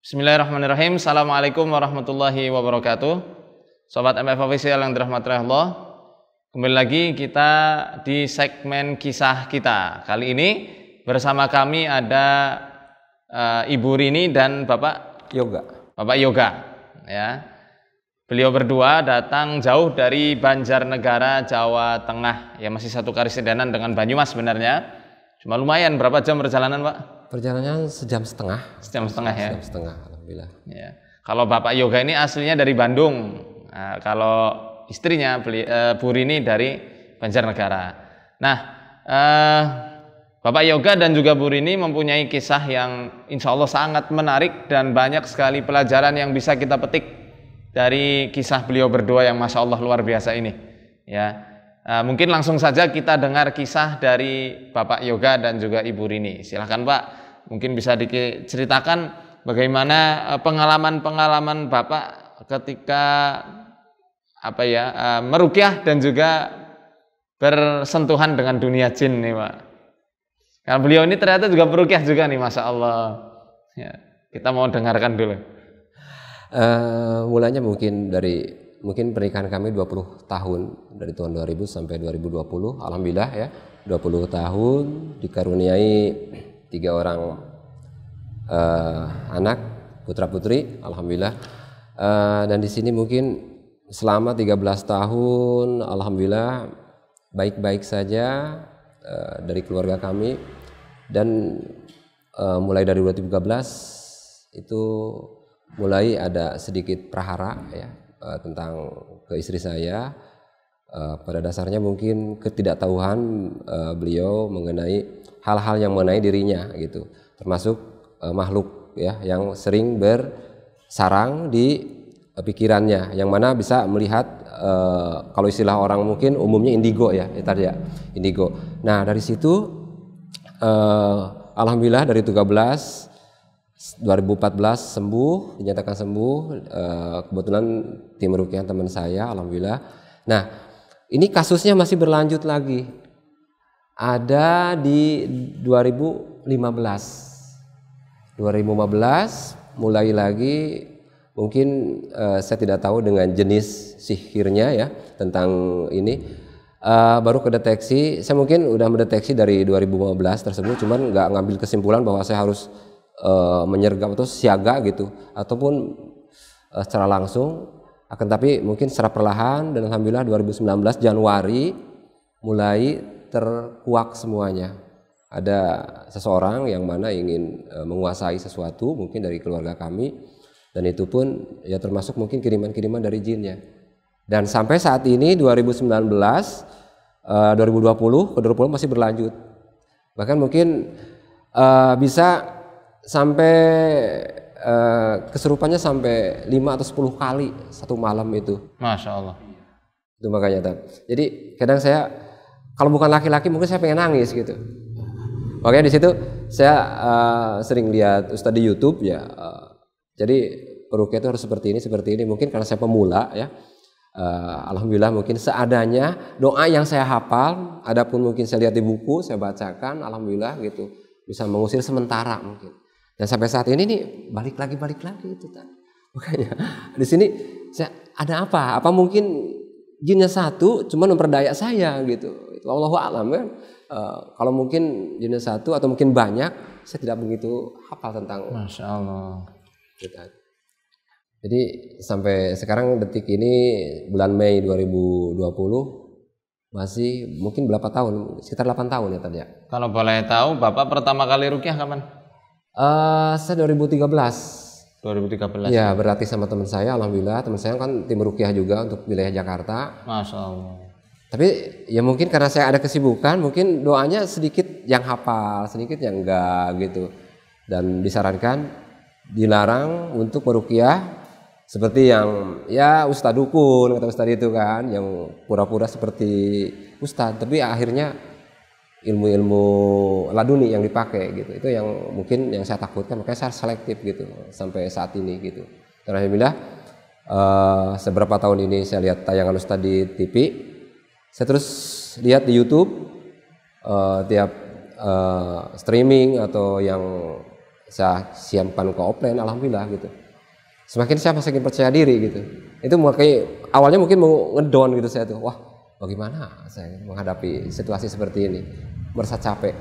Bismillahirrahmanirrahim. Assalamualaikum warahmatullahi wabarakatuh. Sobat MF Official yang dirahmati Allah, kembali lagi kita di segmen kisah kita. Kali ini bersama kami ada Ibu Rini dan Bapak Yoga. Ya, beliau berdua datang jauh dari Banjarnegara, Jawa Tengah. Ya, masih satu karisidenan dengan Banyumas sebenarnya. Cuma lumayan, berapa jam perjalanan, Pak? Perjalanannya sejam setengah. Sejam setengah ya. Sejam setengah, alhamdulillah. Ya. Kalau Bapak Yoga ini aslinya dari Bandung. Nah, kalau istrinya Bu Rini dari Banjarnegara. Nah, Bapak Yoga dan juga Bu Rini mempunyai kisah yang insya Allah sangat menarik dan banyak sekali pelajaran yang bisa kita petik dari kisah beliau berdua yang masya Allah luar biasa ini. Ya. Mungkin langsung saja kita dengar kisah dari Bapak Yoga dan juga Ibu Rini. Silahkan Pak, mungkin bisa diceritakan bagaimana pengalaman-pengalaman Bapak ketika meruqyah dan juga bersentuhan dengan dunia jin nih Pak. Karena beliau ini ternyata juga peruqyah juga nih, masya Allah. Ya, kita mau dengarkan dulu. Mulanya mungkin pernikahan kami 20 tahun dari tahun 2000 sampai 2020. Alhamdulillah ya, 20 tahun dikaruniai 3 orang anak putra putri, alhamdulillah. Dan di sini mungkin selama 13 tahun alhamdulillah baik-baik saja dari keluarga kami. Dan mulai dari 2013 itu mulai ada sedikit prahara ya tentang ke istri saya. Pada dasarnya mungkin ketidaktahuan beliau mengenai hal-hal yang mengenai dirinya gitu, termasuk makhluk ya yang sering bersarang di pikirannya, yang mana bisa melihat kalau istilah orang mungkin umumnya indigo ya, tadi ya indigo. Nah dari situ alhamdulillah dari 2014 sembuh, dinyatakan sembuh. Kebetulan tim ruqyah teman saya, alhamdulillah. Nah, ini kasusnya masih berlanjut lagi. Ada di 2015 mulai lagi. Mungkin saya tidak tahu dengan jenis sihirnya ya tentang ini. Baru kedeteksi. Saya mungkin udah mendeteksi dari 2015 tersebut, cuman nggak ngambil kesimpulan bahwa saya harus menyergap atau siaga gitu ataupun secara langsung, akan tapi mungkin secara perlahan. Dan alhamdulillah 2019 Januari mulai terkuak semuanya. Ada seseorang yang mana ingin menguasai sesuatu mungkin dari keluarga kami, dan itu pun ya termasuk mungkin kiriman-kiriman dari jinnya. Dan sampai saat ini 2019 2020 ke 2020 masih berlanjut, bahkan mungkin bisa sampai kesurupannya sampai 5 atau 10 kali satu malam itu. Masya Allah. Itu makanya jadi kadang saya kalau bukan laki-laki mungkin saya pengen nangis gitu. Makanya di situ saya sering lihat Ustadz di YouTube ya. Jadi peruqyah itu harus seperti ini. Mungkin karena saya pemula ya. Alhamdulillah mungkin seadanya doa yang saya hafal, adapun mungkin saya lihat di buku, saya bacakan, alhamdulillah gitu bisa mengusir sementara mungkin. Dan sampai saat ini nih balik lagi itu kan. Makanya di sini saya ada apa? Apa mungkin jinnya satu cuman memperdaya saya gitu. Itu Allahu a'lam kan. Kalau mungkin jinnya satu atau mungkin banyak, saya tidak begitu hafal tentang. Masya Allah. Jadi sampai sekarang detik ini bulan Mei 2020 masih mungkin berapa tahun? Sekitar 8 tahun ya tadi ya. Kalau boleh tahu Bapak pertama kali ruqyah kapan? Saya 2013. Ya, berarti sama teman saya, alhamdulillah teman saya kan tim ruqyah juga untuk wilayah Jakarta. Masya Allah. Tapi ya mungkin karena saya ada kesibukan, mungkin doanya sedikit yang hafal, sedikit yang enggak gitu. Dan disarankan dilarang untuk meruqyah seperti yang ya ustadz dukun kata ustadz itu kan, yang pura-pura seperti ustadz, tapi akhirnya ilmu-ilmu laduni yang dipakai gitu. Itu yang mungkin yang saya takutkan, makanya saya selektif gitu sampai saat ini gitu. Dan alhamdulillah seberapa tahun ini saya lihat tayangan ustadz di TV, saya terus lihat di YouTube tiap streaming atau yang saya siapkan ke offline, alhamdulillah gitu. Semakin saya semakin percaya diri gitu. Itu makanya awalnya mungkin mau ngedown gitu saya tuh, wah bagaimana saya menghadapi situasi seperti ini, merasa capek.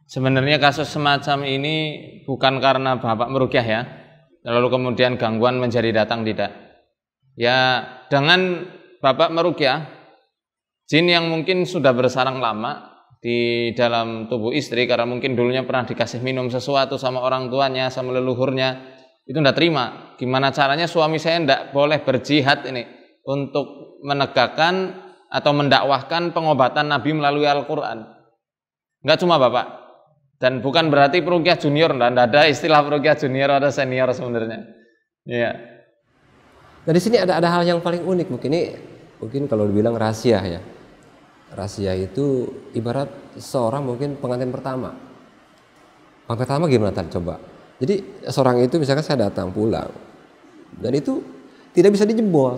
Sebenarnya kasus semacam ini bukan karena Bapak meruqyah ya, lalu kemudian gangguan menjadi datang, tidak. Ya dengan Bapak meruqyah, jin yang mungkin sudah bersarang lama di dalam tubuh istri karena mungkin dulunya pernah dikasih minum sesuatu sama orang tuanya, sama leluhurnya, itu tidak terima. Gimana caranya suami saya tidak boleh berjihad ini untuk menegakkan atau mendakwahkan pengobatan Nabi melalui Al-Quran. Enggak cuma Bapak. Dan bukan berarti peruqyah junior, tidak ada istilah peruqyah junior atau senior sebenarnya. Iya. Nah di sini ada hal yang paling unik mungkin kalau dibilang rahasia ya. Rahasia itu ibarat seorang mungkin pengantin pertama. Pengantin pertama gimana tadi coba? Jadi seorang itu misalkan saya datang pulang dan itu tidak bisa dijebol,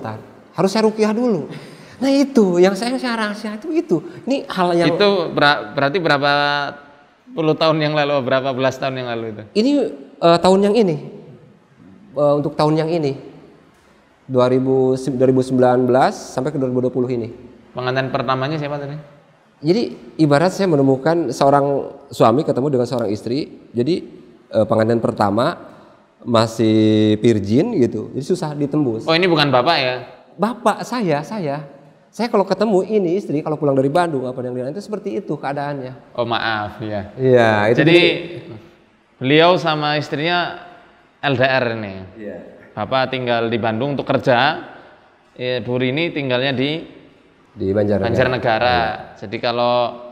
harus saya ruqyah dulu. Nah itu yang saya rahasia itu. Ini hal yang itu berarti berapa puluh tahun yang lalu, berapa belas tahun yang lalu itu? Ini tahun yang ini, untuk tahun yang ini 2019 sampai ke 2020 ini. Pengantin pertamanya siapa tadi? Jadi ibarat saya menemukan seorang suami ketemu dengan seorang istri. Jadi pengantin pertama masih virgin gitu, jadi susah ditembus. Oh ini bukan Bapak ya? Bapak saya kalau ketemu ini istri kalau pulang dari Bandung apa yang lain itu seperti itu keadaannya. Oh maaf ya. Iya. Jadi beliau sama istrinya LDR ini. Iya. Bapak tinggal di Bandung untuk kerja, Bu Rini tinggalnya di Banjarnegara. Ya. Jadi kalau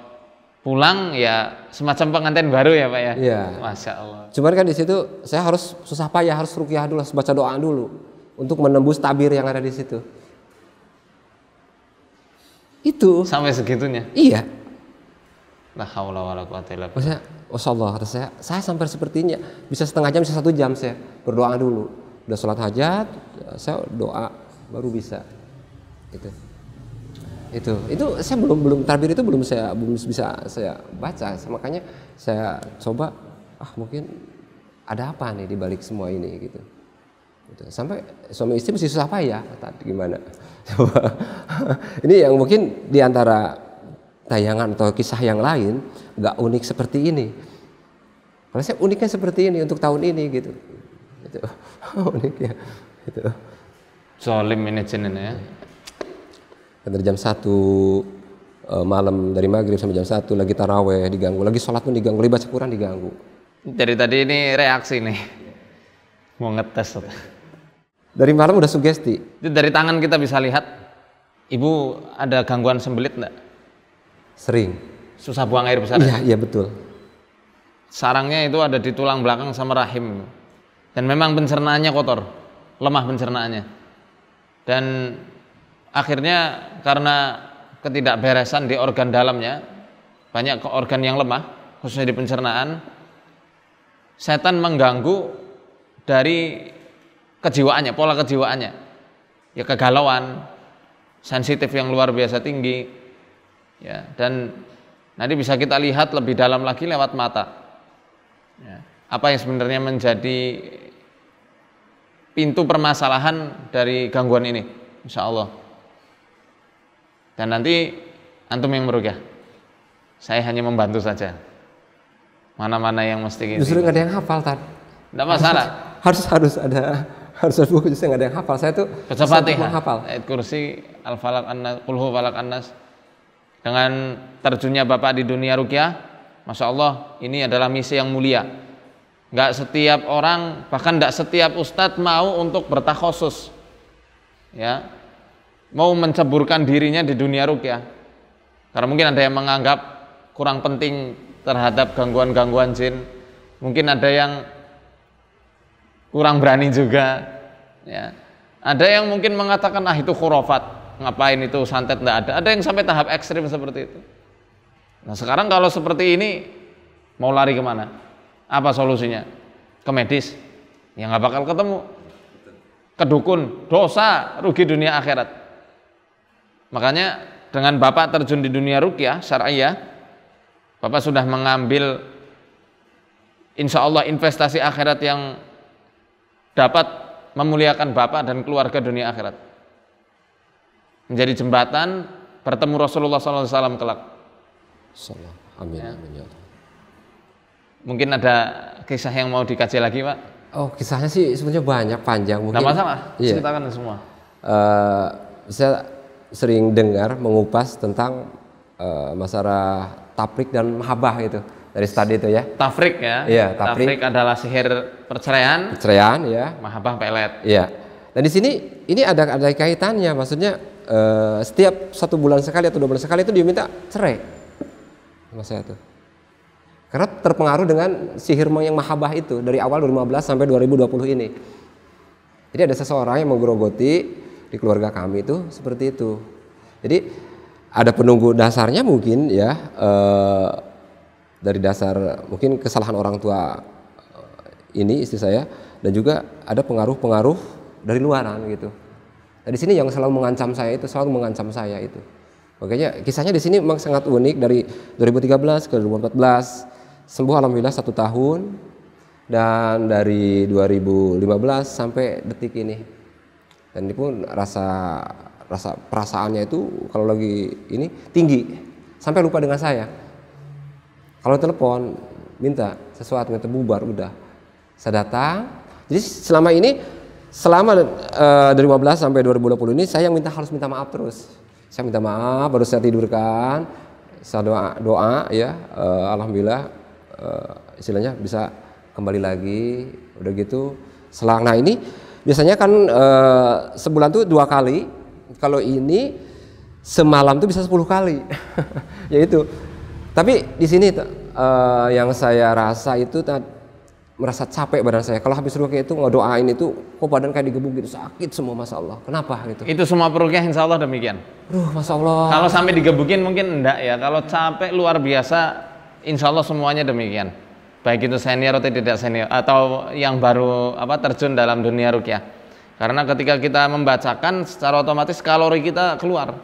pulang ya semacam pengantin baru ya Pak ya. Iya. Masya Allah. Cuman kan di situ saya harus susah payah, harus ruqyah dulu, harus baca doa dulu untuk menembus tabir yang ada di situ. Itu sampai segitunya. Iya. La haula wala quwata illa billah. Masyaallah, saya sampai sepertinya bisa setengah jam, bisa 1 jam saya berdoa dulu. Udah sholat hajat, saya doa baru bisa. Itu saya belum tabir itu belum bisa saya baca, makanya saya coba mungkin ada apa nih di balik semua ini gitu. Sampai suami istri masih susah payah, gimana? Coba. Ini yang mungkin diantara tayangan atau kisah yang lain nggak unik seperti ini. Kalau saya uniknya seperti ini untuk tahun ini gitu. Itu unik ya. Gitu. Zolim ini jenengan ya. Dari jam 1 malam, dari maghrib sampai jam 1 lagi taraweh diganggu, lagi sholat pun diganggu, lagi baca Quran diganggu. Dari tadi ini reaksi nih, mau ngetes. Dari malam udah sugesti. Itu dari tangan kita bisa lihat, Ibu ada gangguan sembelit enggak? Sering. Susah buang air besar? Iya betul. Sarangnya itu ada di tulang belakang sama rahim. Dan memang pencernaannya kotor, lemah pencernaannya. Dan akhirnya karena ketidakberesan di organ dalamnya, banyak organ yang lemah, khususnya di pencernaan, setan mengganggu dari kejiwaannya, pola kejiwaannya. Ya kegalauan, sensitif yang luar biasa tinggi. Ya, dan nanti bisa kita lihat lebih dalam lagi lewat mata. Ya, apa yang sebenarnya menjadi pintu permasalahan dari gangguan ini, insya Allah. Dan nanti antum yang meruqyah, saya hanya membantu saja. Mana-mana yang mesti gini. Justru nggak ada yang hafal Tad. Nggak masalah. Harus ada buku, justru nggak ada yang hafal. Saya tuh baca Fatihah, hafal. ayat kursi, al-falaq annas, qul huwa falaq annas. Dengan terjunnya Bapak di dunia ruqyah, masya Allah, ini adalah misi yang mulia. Nggak setiap orang, bahkan nggak setiap ustadz mau untuk bertakhusus, ya, mau menceburkan dirinya di dunia ruqyah. Karena mungkin ada yang menganggap kurang penting terhadap gangguan-gangguan jin, mungkin ada yang kurang berani juga, ya. Ada yang mungkin mengatakan itu khurafat, ngapain itu santet, enggak ada. Ada yang sampai tahap ekstrim seperti itu. Nah sekarang kalau seperti ini mau lari kemana? Apa solusinya? Ke medis? Ya nggak bakal ketemu. Ke dukun, dosa, rugi dunia akhirat. Makanya dengan Bapak terjun di dunia ruqyah syar'iyah, Bapak sudah mengambil insya Allah investasi akhirat yang dapat memuliakan bapak dan keluarga dunia akhirat, menjadi jembatan bertemu Rasulullah SAW kelak. Amin, Ya. amin ya Allah. Mungkin ada kisah yang mau dikaji lagi, Pak? Oh, kisahnya sih sebenarnya banyak, panjang mungkin. Nggak masalah, Iya. ceritakan semua. Saya sering dengar mengupas tentang masalah tafrik dan mahabbah itu dari studi itu ya. Tafrik ya. Iya, tafrik. adalah sihir perceraian, Perceraian ya. mahabbah pelet. Iya. Dan di sini ini ada kaitannya, maksudnya setiap 1 bulan sekali atau 2 bulan sekali itu dia minta cerai sama saya tuh. Karena terpengaruh dengan sihir yang mahabbah itu dari awal 2015 sampai 2020 ini. Jadi ada seseorang yang menggerogoti di keluarga kami itu seperti itu. Jadi ada penunggu dasarnya mungkin ya, dari dasar mungkin kesalahan orang tua ini istri saya, dan juga ada pengaruh-pengaruh dari luaran gitu. Nah, di sini yang selalu mengancam saya itu. Makanya kisahnya di sini memang sangat unik, dari 2013 ke 2014 sembuh alhamdulillah 1 tahun, dan dari 2015 sampai detik ini. Dan ini pun rasa perasaannya itu kalau lagi ini tinggi sampai lupa dengan saya. Kalau telepon minta sesuatu minta bubar, udah saya datang. Jadi selama dari 2015 sampai 2020 ini saya yang harus minta maaf terus. Saya minta maaf, baru saya tidurkan, saya doa ya, alhamdulillah istilahnya bisa kembali lagi, udah gitu selang. Nah ini biasanya kan sebulan tuh 2 kali, kalau ini semalam tuh bisa 10 kali. Yaitu, tapi di sini yang saya rasa itu merasa capek badan saya. Kalau habis ruqyah itu ngedoain itu, kok badan kayak digebuk gitu, sakit semua, masya Allah. Kenapa gitu? Itu semua peruqyah insya Allah demikian. Masya Allah. Kalau sampai digebukin mungkin enggak ya. Kalau capek luar biasa, insya Allah semuanya demikian. Baik itu senior atau tidak senior, atau yang baru terjun dalam dunia ruqyah. Karena ketika kita membacakan, secara otomatis kalori kita keluar.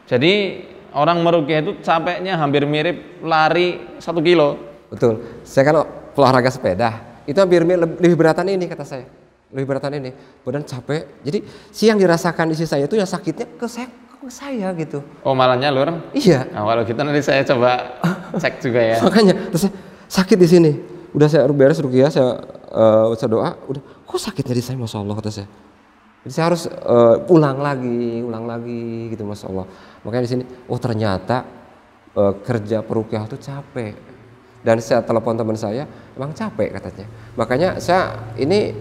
Jadi orang meruqyah itu capeknya hampir mirip lari 1 kilo. Betul. Saya kan olahraga sepeda, itu hampir lebih beratan ini, kata saya. Lebih beratan ini. Badan capek. Jadi yang dirasakan isi saya itu yang sakitnya ke saya gitu. Oh, malah nyalur? Iya. Nah, kalau gitu nanti saya coba cek juga ya. Makanya terus saya sakit di sini. Udah saya beres ruqyah, saya doa, udah kok sakitnya di saya, masya Allah, kata saya. Jadi saya harus ulang lagi gitu, masya Allah. Makanya di sini, oh ternyata kerja peruqyah itu capek. Dan saya telepon teman saya, emang capek katanya. Makanya saya ini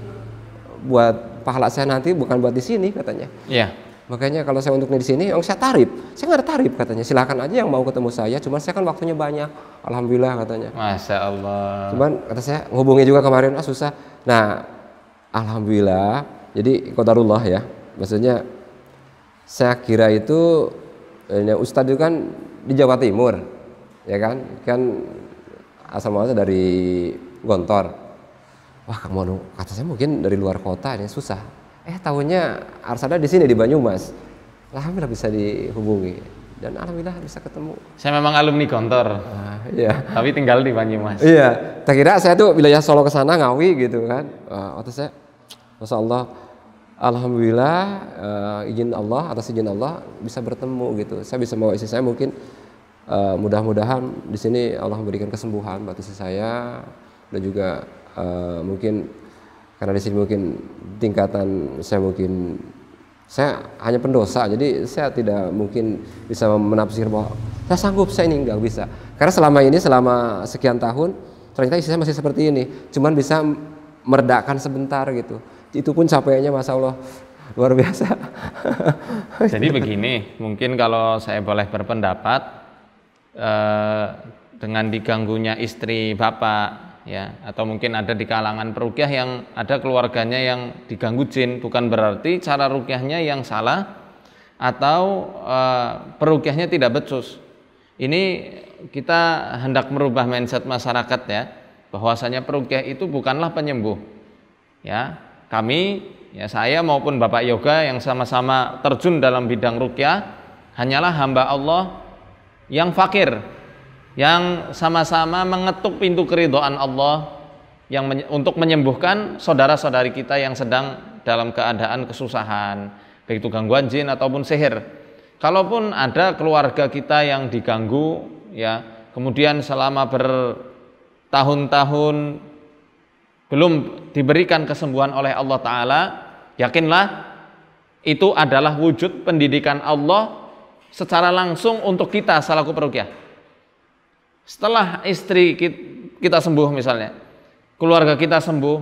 buat pahala saya nanti bukan buat di sini katanya. Iya. Makanya kalau saya untuk di sini, saya tarif. Saya nggak ada tarif katanya. Silakan aja yang mau ketemu saya. Cuman saya kan waktunya banyak. Alhamdulillah katanya. Masya Allah. Cuman kata saya ngehubungi juga kemarin susah. Nah, alhamdulillah. Jadi qadarullah ya. Maksudnya saya kira itu Ustadz itu kan di Jawa Timur, ya kan? Kan asal muasalnya dari Gontor. Wah, kata saya mungkin dari luar kota ini susah. Tahunya harus ada di sini di Banyumas. Alhamdulillah bisa dihubungi dan alhamdulillah bisa ketemu. Saya memang alumni Gontor. Iya. Tapi tinggal di Banyumas. Iya. Tak kira saya tuh wilayah Solo ke sana, Ngawi gitu kan. Waktu saya, masya Allah, alhamdulillah atas izin Allah bisa bertemu gitu. Saya bisa bawa istri saya, mungkin mudah-mudahan di sini Allah memberikan kesembuhan buat istri saya, dan juga mungkin karena di sini mungkin tingkatan saya hanya pendosa, jadi saya tidak mungkin bisa menafsir bahwa saya sanggup, saya ini enggak bisa. Karena selama sekian tahun ternyata istri saya masih seperti ini, cuman bisa meredakan sebentar gitu. Itu pun capeknya masya Allah luar biasa. Jadi begini, mungkin kalau saya boleh berpendapat, dengan diganggunya istri bapak ya, atau mungkin ada di kalangan peruqyah yang ada keluarganya yang diganggu jin, bukan berarti cara ruqyahnya yang salah atau peruqyahnya tidak becus. Ini kita hendak merubah mindset masyarakat ya, bahwasanya peruqyah itu bukanlah penyembuh. Ya, kami ya, saya maupun Bapak Yoga yang sama-sama terjun dalam bidang ruqyah hanyalah hamba Allah yang fakir, yang sama-sama mengetuk pintu keridhaan Allah yang untuk menyembuhkan saudara-saudari kita yang sedang dalam keadaan kesusahan, baik itu gangguan jin ataupun sihir. Kalaupun ada keluarga kita yang diganggu, ya, kemudian selama bertahun-tahun belum diberikan kesembuhan oleh Allah Ta'ala, yakinlah itu adalah wujud pendidikan Allah secara langsung untuk kita selaku peruqyah. Setelah istri kita sembuh misalnya, keluarga kita sembuh,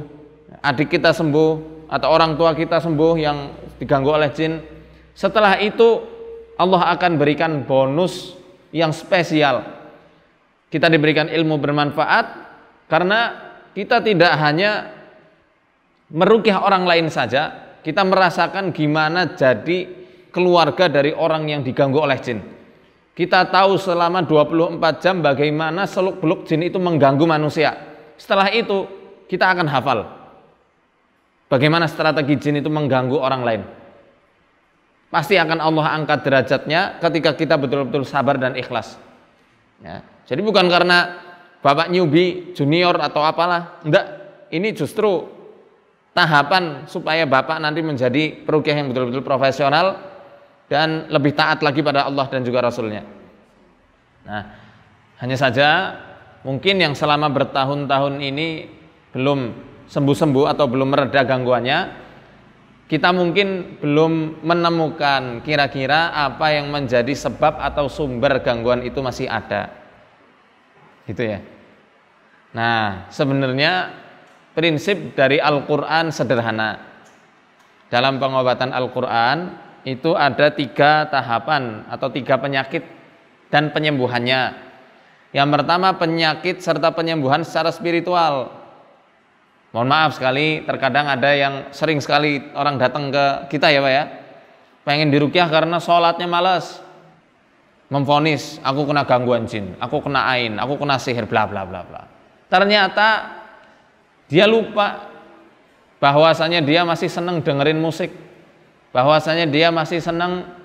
adik kita sembuh, atau orang tua kita sembuh yang diganggu oleh jin, setelah itu Allah akan berikan bonus yang spesial. Kita diberikan ilmu bermanfaat karena kita tidak hanya meruqyah orang lain saja, kita merasakan gimana jadi keluarga dari orang yang diganggu oleh jin. Kita tahu selama 24 jam bagaimana seluk-beluk jin itu mengganggu manusia. Setelah itu kita akan hafal bagaimana strategi jin itu mengganggu orang lain. Pasti akan Allah angkat derajatnya ketika kita betul-betul sabar dan ikhlas, ya. Jadi bukan karena Bapak newbie, junior atau apalah, enggak. Ini justru tahapan supaya Bapak nanti menjadi peruqyah yang betul-betul profesional dan lebih taat lagi pada Allah dan juga Rasulnya. Nah, hanya saja mungkin yang selama bertahun-tahun ini belum sembuh-sembuh atau belum mereda gangguannya, kita mungkin belum menemukan kira-kira apa yang menjadi sebab atau sumber gangguan itu masih ada, gitu ya. Nah, sebenarnya prinsip dari Al-Quran sederhana. Dalam pengobatan Al-Quran itu ada 3 tahapan atau 3 penyakit dan penyembuhannya. Yang pertama penyakit serta penyembuhan secara spiritual. Mohon maaf sekali, terkadang ada yang sering sekali orang datang ke kita ya Pak ya, pengen diruqyah karena sholatnya malas, memvonis aku kena gangguan jin, aku kena ain, aku kena sihir, bla bla bla bla. Ternyata dia lupa bahwasanya dia masih senang dengerin musik, bahwasanya dia masih senang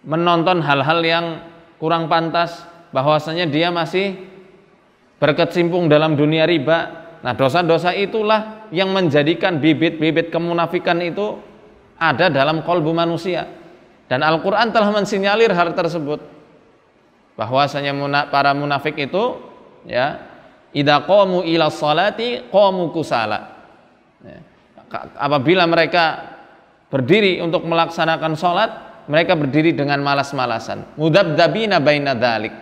menonton hal-hal yang kurang pantas, bahwasanya dia masih berkecimpung dalam dunia riba. Nah, dosa-dosa itulah yang menjadikan bibit-bibit kemunafikan itu ada dalam kolbu manusia. Dan Al-Quran telah mensinyalir hal tersebut, bahwasanya para munafik itu, ya, idza qamu ila sholati qamu kusala. Apabila mereka berdiri untuk melaksanakan sholat, mereka berdiri dengan malas-malasan, mudabdabina baina dzalik,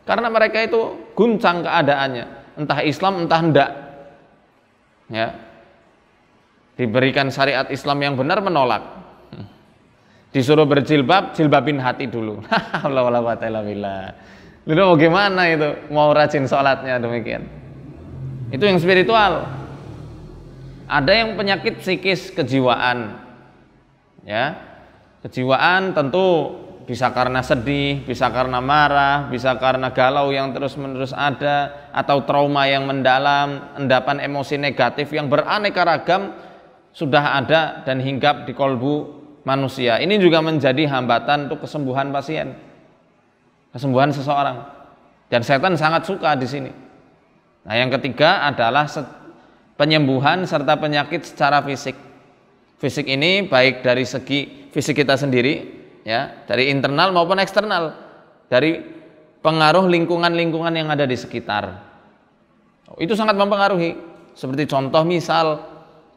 karena mereka itu guncang keadaannya, entah Islam entah hendak, ya, diberikan syariat Islam yang benar menolak, disuruh berjilbab, jilbabin hati dulu. Allah wala quwata illa billah. Lalu bagaimana itu mau rajin sholatnya demikian? Itu yang spiritual. Ada yang penyakit psikis, kejiwaan, ya, kejiwaan tentu bisa karena sedih, bisa karena marah, bisa karena galau yang terus-menerus ada, atau trauma yang mendalam, endapan emosi negatif yang beraneka ragam sudah ada dan hinggap di kolbu manusia. Ini juga menjadi hambatan untuk kesembuhan pasien, kesembuhan seseorang, dan setan sangat suka di sini. Nah, yang ketiga adalah penyembuhan serta penyakit secara fisik. Fisik ini baik dari segi fisik kita sendiri, ya, dari internal maupun eksternal, dari pengaruh lingkungan-lingkungan yang ada di sekitar. Itu sangat mempengaruhi. Seperti contoh misal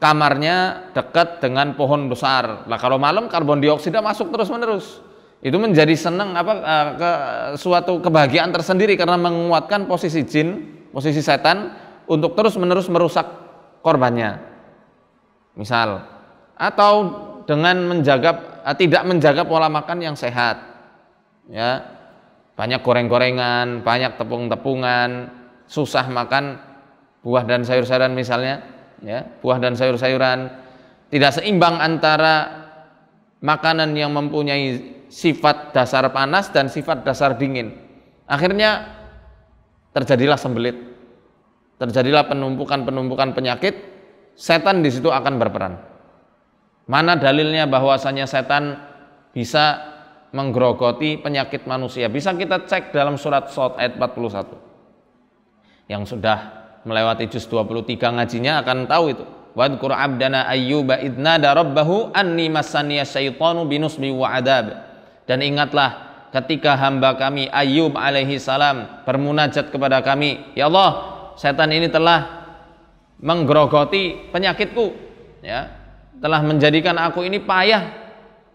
kamarnya dekat dengan pohon besar. Lah kalau malam karbon dioksida masuk terus-menerus. Itu menjadi senang suatu kebahagiaan tersendiri karena menguatkan posisi jin, posisi setan untuk terus-menerus merusak korbannya. Misal, atau dengan tidak menjaga pola makan yang sehat, ya, banyak goreng-gorengan, banyak tepung-tepungan, susah makan buah dan sayur-sayuran misalnya, ya, buah dan sayur-sayuran, tidak seimbang antara makanan yang mempunyai sifat dasar panas dan sifat dasar dingin. Akhirnya terjadilah sembelit, terjadilah penumpukan penyakit. Setan di situ akan berperan. Mana dalilnya bahwasanya setan bisa menggerogoti penyakit manusia. Bisa kita cek dalam surat Shad ayat 41. Yang sudah melewati juz 23 ngajinya akan tahu itu. Wadhkur abdana ayyuba idnada rabbahu anni massaniya syaitanu binusbi wa adab. Dan ingatlah ketika hamba kami Ayyub alaihi salam bermunajat kepada kami, ya Allah, setan ini telah menggerogoti penyakitku, ya, telah menjadikan aku ini payah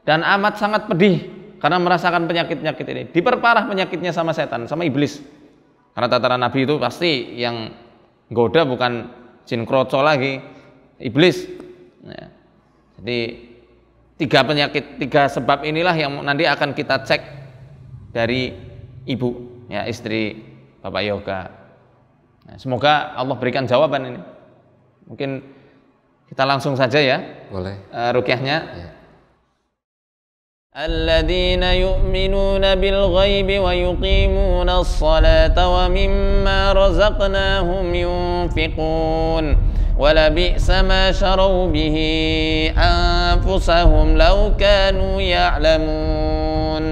dan amat sangat pedih karena merasakan penyakit-penyakit ini. Diperparah penyakitnya sama setan, sama iblis. Karena tataran Nabi itu pasti yang goda bukan jin kroco lagi, iblis. Ya. Jadi tiga penyakit, tiga sebab inilah yang nanti akan kita cek dari ibu, ya, istri Bapak Yoga. Nah, semoga Allah berikan jawaban ini. Mungkin kita langsung saja ya. Boleh. Ruqyahnya. Ya. Alladzina yu'minuna bil ghaibi wa yuqimuna as-salata wa mimma razaqnahum yunfiqun. ولبئس ما شروا به أنفسهم لو كانوا يعلمون